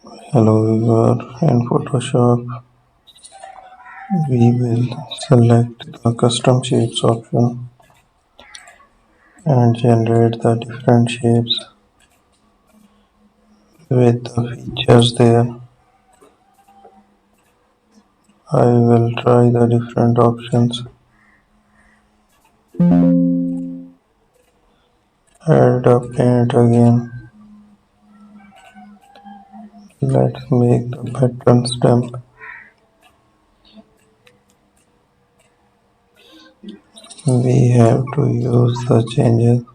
Hello viewer, in Photoshop we will select the custom shapes option and generate the different shapes with the features there. I will try the different options. Add a paint again. Let's make the pattern stamp. We have to use the changes.